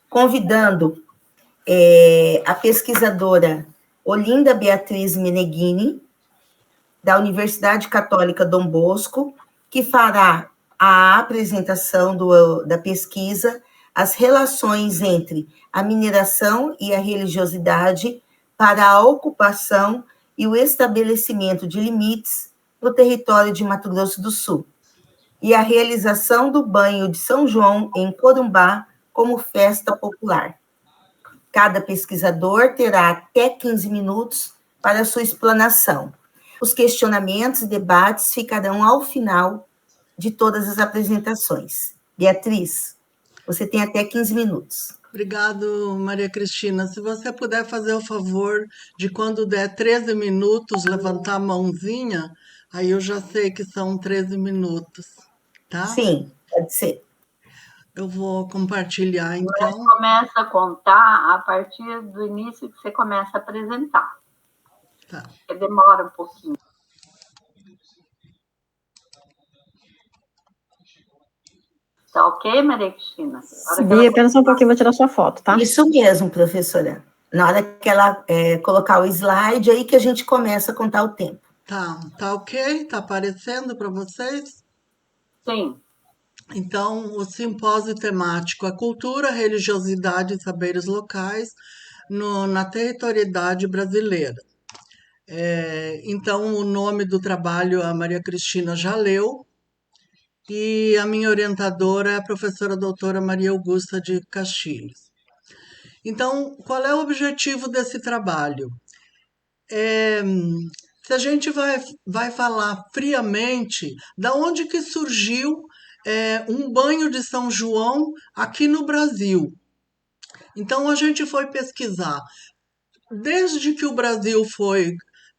convidando a pesquisadora Olinda Beatriz Meneghini, da Universidade Católica Dom Bosco, que fará a apresentação da pesquisa As relações entre a mineração e a religiosidade para a ocupação e o estabelecimento de limites no território de Mato Grosso do Sul, e a realização do banho de São João em Corumbá como festa popular. Cada pesquisador terá até 15 minutos para sua explanação. Os questionamentos e debates ficarão ao final de todas as apresentações. Beatriz, você tem até 15 minutos. Obrigado, Maria Cristina. Se você puder fazer o favor de, quando der 13 minutos, levantar a mãozinha, aí eu já sei que são 13 minutos, tá? Sim, pode ser. Eu vou compartilhar, Agora então. começa a contar a partir do início que você começa a apresentar. Tá. Porque demora um pouquinho. Tá ok, Maria Cristina? Bia, apenas um pouquinho, vou tirar sua foto, tá? Isso mesmo, professora. Na hora que ela colocar o slide, aí que a gente começa a contar o tempo. Tá ok? Tá aparecendo para vocês? Sim. Então, o simpósio temático A Cultura, Religiosidade e Saberes Locais na Territorialidade Brasileira. Então, o nome do trabalho a Maria Cristina já leu, e a minha orientadora é a professora doutora Maria Augusta de Castilhos. Então, qual é o objetivo desse trabalho? Se a gente vai falar friamente, da onde que surgiu um banho de São João aqui no Brasil? Então, a gente foi pesquisar. Desde que o Brasil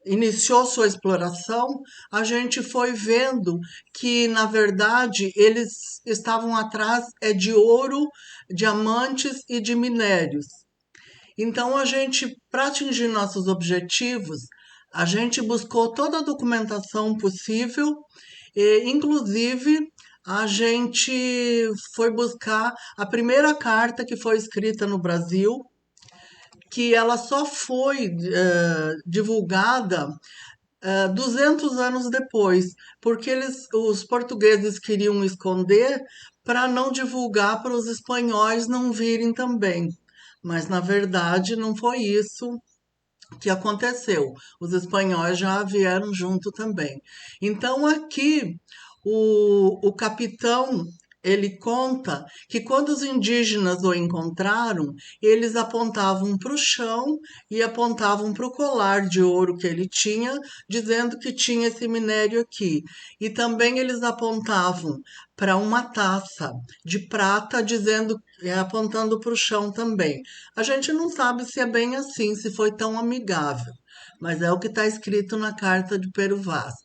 iniciou sua exploração, a gente foi vendo que, na verdade, eles estavam atrás de ouro, diamantes e de minérios. Então, para atingir nossos objetivos, a gente buscou toda a documentação possível, e, inclusive, a gente foi buscar a primeira carta que foi escrita no Brasil, que ela só foi divulgada 200 anos depois, porque os portugueses queriam esconder para não divulgar para os espanhóis não virem também. Mas, na verdade, não foi isso que aconteceu. Os espanhóis já vieram junto também. Então, aqui, o capitão, ele conta que quando os indígenas o encontraram, eles apontavam para o chão e apontavam para o colar de ouro que ele tinha, dizendo que tinha esse minério aqui. E também eles apontavam para uma taça de prata, apontando para o chão também. A gente não sabe se é bem assim, se foi tão amigável, mas é o que está escrito na carta de Pero Vaz.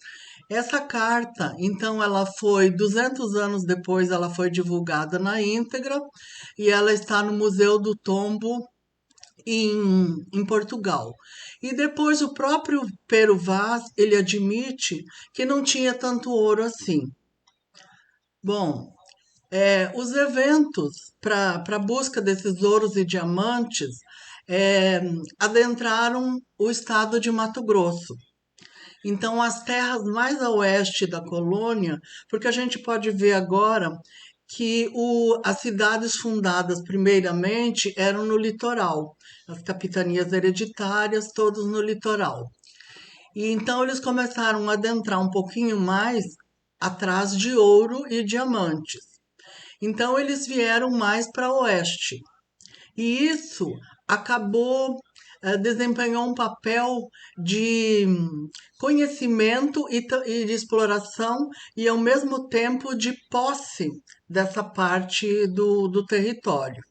Essa carta, então, ela foi 200 anos depois, ela foi divulgada na íntegra e ela está no Museu do Tombo em Portugal. E depois o próprio Pero Vaz, ele admite que não tinha tanto ouro assim. Bom, os eventos para a busca desses ouros e diamantes adentraram o estado de Mato Grosso. Então, as terras mais a oeste da colônia, porque a gente pode ver agora que as cidades fundadas primeiramente eram no litoral, as capitanias hereditárias, todos no litoral. E então eles começaram a adentrar um pouquinho mais atrás de ouro e diamantes. Então, eles vieram mais para oeste. E isso desempenhou um papel de conhecimento e de exploração e, ao mesmo tempo, de posse dessa parte do território.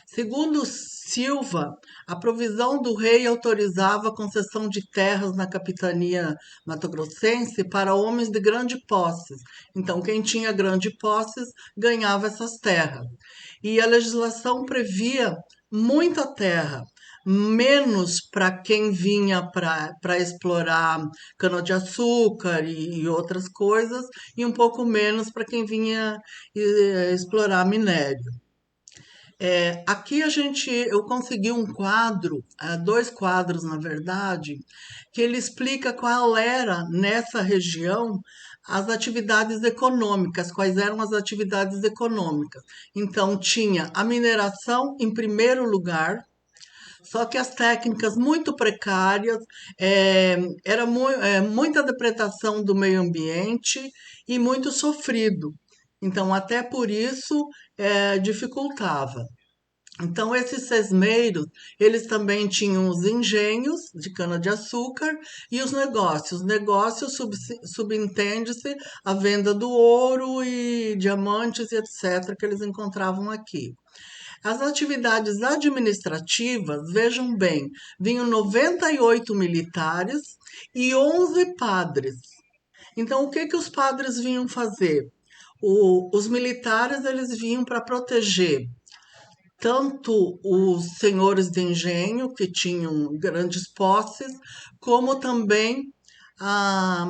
Segundo Silva, a provisão do rei autorizava a concessão de terras na capitania matogrossense para homens de grande posses. Então, quem tinha grande posses ganhava essas terras. E a legislação previa muita terra, menos para quem vinha para explorar cana-de-açúcar e outras coisas, e um pouco menos para quem vinha explorar minério. Aqui eu consegui um quadro, dois quadros na verdade, que ele explica qual era nessa região as atividades econômicas, quais eram as atividades econômicas. Então tinha a mineração em primeiro lugar, só que as técnicas muito precárias, era muita depredação do meio ambiente e muito sofrido. Então, até por isso, dificultava. Então, esses sesmeiros, eles também tinham os engenhos de cana-de-açúcar e os negócios. Negócios subentende-se a venda do ouro e diamantes e etc., que eles encontravam aqui. As atividades administrativas, vejam bem, vinham 98 militares e 11 padres. Então, o que que os padres vinham fazer? Os militares eles vinham para proteger tanto os senhores de engenho, que tinham grandes posses, como também a,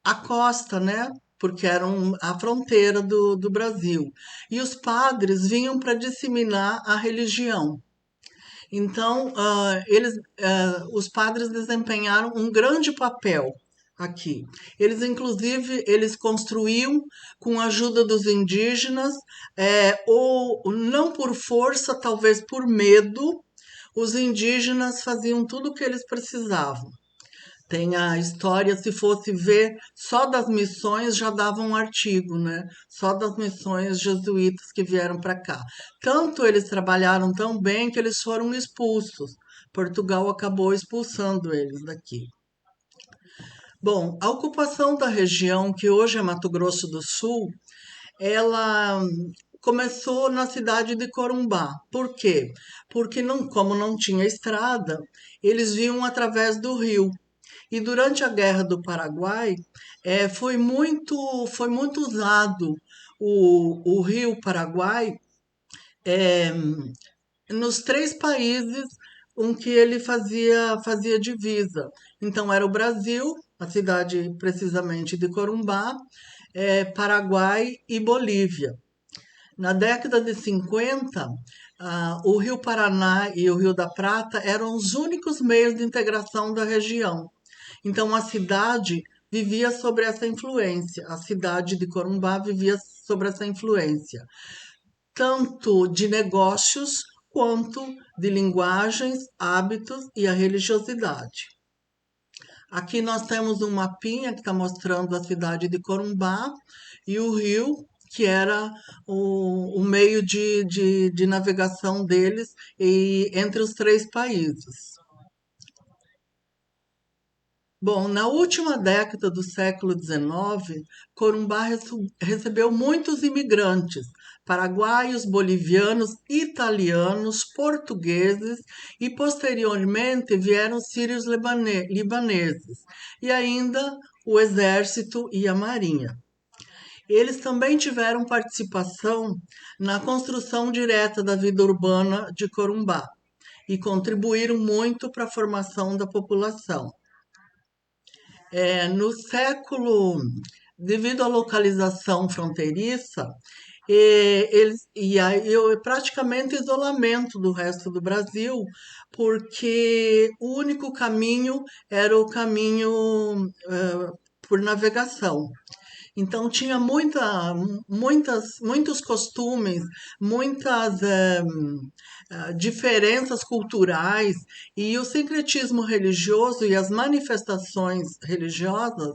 a costa, né? Porque eram a fronteira do Brasil. E os padres vinham para disseminar a religião. Então, os padres desempenharam um grande papel aqui. Eles, inclusive, eles construíam com a ajuda dos indígenas, ou não por força, talvez por medo, os indígenas faziam tudo o que eles precisavam. Tem a história, se fosse ver, só das missões já dava um artigo, né? Só das missões jesuítas que vieram para cá. Tanto eles trabalharam tão bem que eles foram expulsos. Portugal acabou expulsando eles daqui. Bom, a ocupação da região, que hoje é Mato Grosso do Sul, ela começou na cidade de Corumbá. Por quê? Porque como não tinha estrada, eles vinham através do rio. E durante a Guerra do Paraguai, foi muito usado o Rio Paraguai, é, nos três países com que ele fazia divisa. Então, era o Brasil, a cidade precisamente de Corumbá, Paraguai e Bolívia. Na década de 50, o Rio Paraná e o Rio da Prata eram os únicos meios de integração da região. Então, a cidade vivia sobre essa influência, a cidade de Corumbá vivia sobre essa influência, tanto de negócios quanto de linguagens, hábitos e a religiosidade. Aqui nós temos um mapinha que está mostrando a cidade de Corumbá e o rio, que era o meio de navegação deles entre os três países. Bom, na última década do século XIX, Corumbá recebeu muitos imigrantes, paraguaios, bolivianos, italianos, portugueses e posteriormente vieram sírios libaneses e ainda o exército e a marinha. Eles também tiveram participação na construção direta da vida urbana de Corumbá e contribuíram muito para a formação da população. No século, devido à localização fronteiriça, praticamente isolamento do resto do Brasil, porque o único caminho era o caminho por navegação. Então tinha muitos costumes, muitas diferenças culturais e o sincretismo religioso e as manifestações religiosas,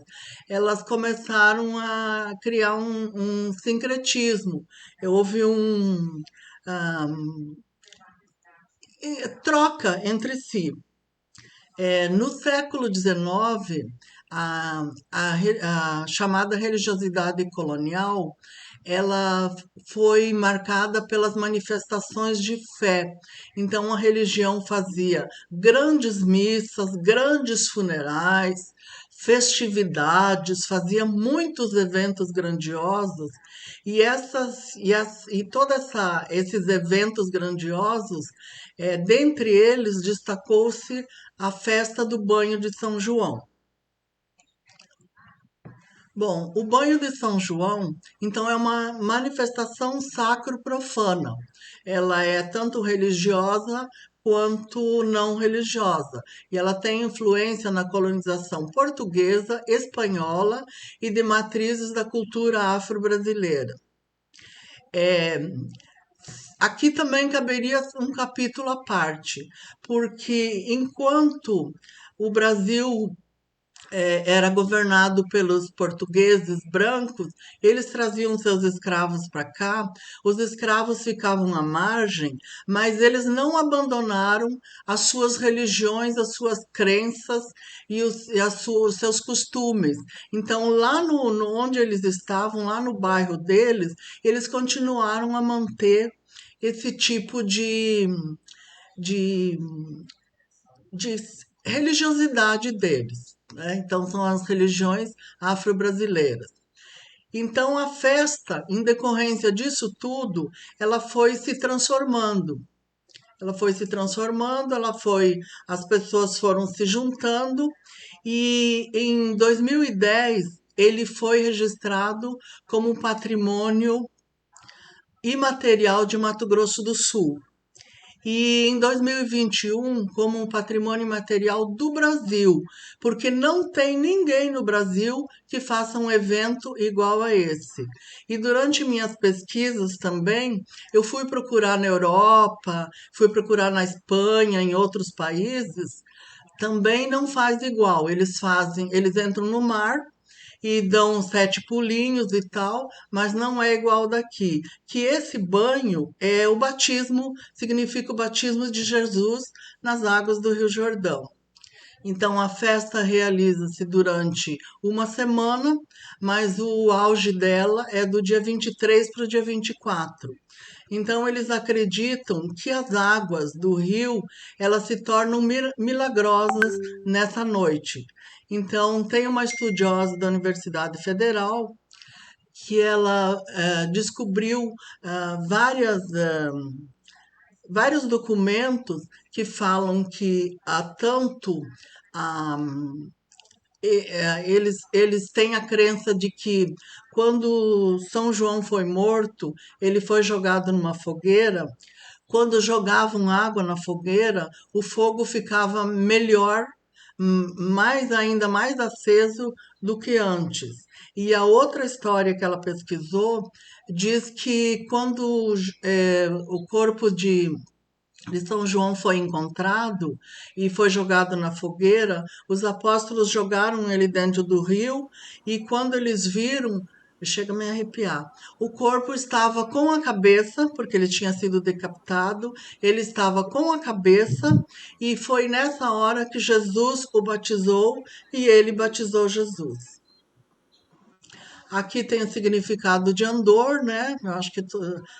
elas começaram a criar um sincretismo. Houve troca entre si. No século XIX, a chamada religiosidade colonial, ela foi marcada pelas manifestações de fé. Então, a religião fazia grandes missas, grandes funerais, festividades, fazia muitos eventos grandiosos, e todos esses eventos grandiosos, dentre eles, destacou-se a festa do banho de São João. Bom, o banho de São João, então, é uma manifestação sacro-profana. ela é tanto religiosa quanto não religiosa. E ela tem influência na colonização portuguesa, espanhola e de matrizes da cultura afro-brasileira. Aqui também caberia um capítulo à parte, porque enquanto o Brasil era governado pelos portugueses brancos, eles traziam seus escravos para cá, os escravos ficavam à margem, mas eles não abandonaram as suas religiões, as suas crenças os seus costumes. Então, lá onde eles estavam, lá no bairro deles, eles continuaram a manter esse tipo de, de religiosidade deles, né? Então, são as religiões afro-brasileiras. Então, a festa, em decorrência disso tudo, ela foi se transformando. As pessoas foram se juntando e em 2010 ele foi registrado como um patrimônio imaterial de Mato Grosso do Sul. E em 2021, como um patrimônio imaterial do Brasil, porque não tem ninguém no Brasil que faça um evento igual a esse. E durante minhas pesquisas também, eu fui procurar na Europa, fui procurar na Espanha, em outros países, também não faz igual. Eles entram no mar e dão 7 pulinhos e tal, mas não é igual daqui. Que esse banho é o batismo, significa o batismo de Jesus nas águas do Rio Jordão. Então a festa realiza-se durante uma semana, mas o auge dela é do dia 23 para o dia 24. Então eles acreditam que as águas do rio, elas se tornam milagrosas nessa noite. Então tem uma estudiosa da Universidade Federal que ela descobriu vários documentos que falam que há tanto ah, eles têm a crença de que quando São João foi morto, ele foi jogado numa fogueira. Quando jogavam água na fogueira, o fogo ficava melhor, ainda mais aceso do que antes. E a outra história que ela pesquisou diz que quando o corpo de São João foi encontrado e foi jogado na fogueira, os apóstolos jogaram ele dentro do rio e quando eles viram, chega a me arrepiar, o corpo estava com a cabeça, porque ele tinha sido decapitado, ele estava com a cabeça e foi nessa hora que Jesus o batizou e ele batizou Jesus. Aqui tem o significado de Andor, né? Eu acho que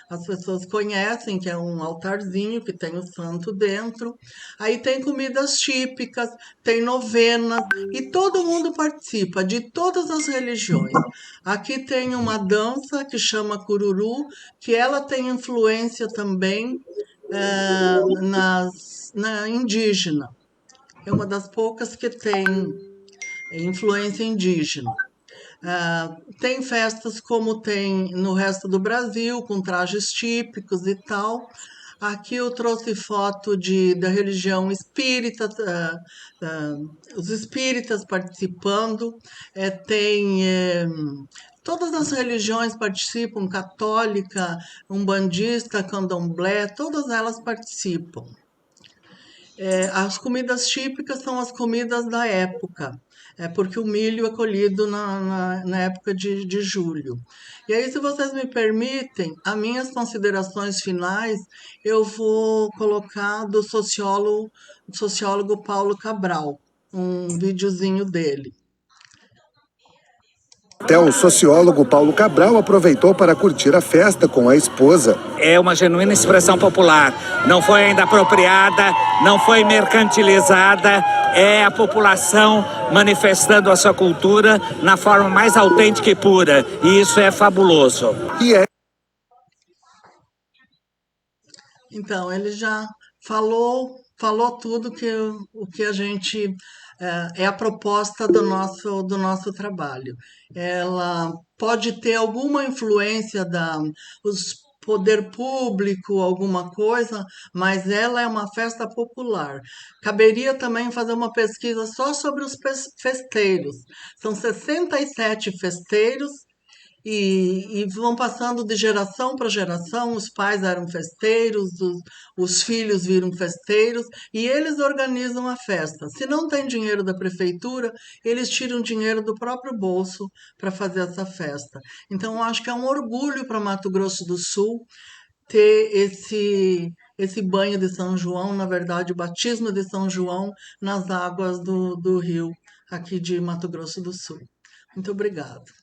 as pessoas conhecem, que é um altarzinho que tem o santo dentro. Aí tem comidas típicas, tem novenas e todo mundo participa, de todas as religiões. Aqui tem uma dança que chama cururu, que ela tem influência também na indígena. É uma das poucas que tem influência indígena. Tem festas como tem no resto do Brasil, com trajes típicos e tal. Aqui eu trouxe foto da religião espírita, os espíritas participando. Todas as religiões participam, católica, umbandista, candomblé, todas elas participam. As comidas típicas são as comidas da época, porque o milho é colhido na época de julho. E aí, se vocês me permitem, as minhas considerações finais, eu vou colocar do sociólogo Paulo Cabral, um videozinho dele. Até o sociólogo Paulo Cabral aproveitou para curtir a festa com a esposa. É uma genuína expressão popular, não foi ainda apropriada, não foi mercantilizada, é a população manifestando a sua cultura na forma mais autêntica e pura, e isso é fabuloso. Então, ele já falou tudo o que a gente é a proposta do nosso trabalho. Ela pode ter alguma influência poder público, alguma coisa, mas ela é uma festa popular. Caberia também fazer uma pesquisa só sobre os festeiros. São 67 festeiros e vão passando de geração para geração. Os pais eram festeiros, os filhos viram festeiros e eles organizam a festa. Se não tem dinheiro da prefeitura, eles tiram dinheiro do próprio bolso para fazer essa festa. Então, eu acho que é um orgulho para Mato Grosso do Sul ter esse banho de São João, na verdade, o batismo de São João nas águas do rio aqui de Mato Grosso do Sul. Muito obrigada.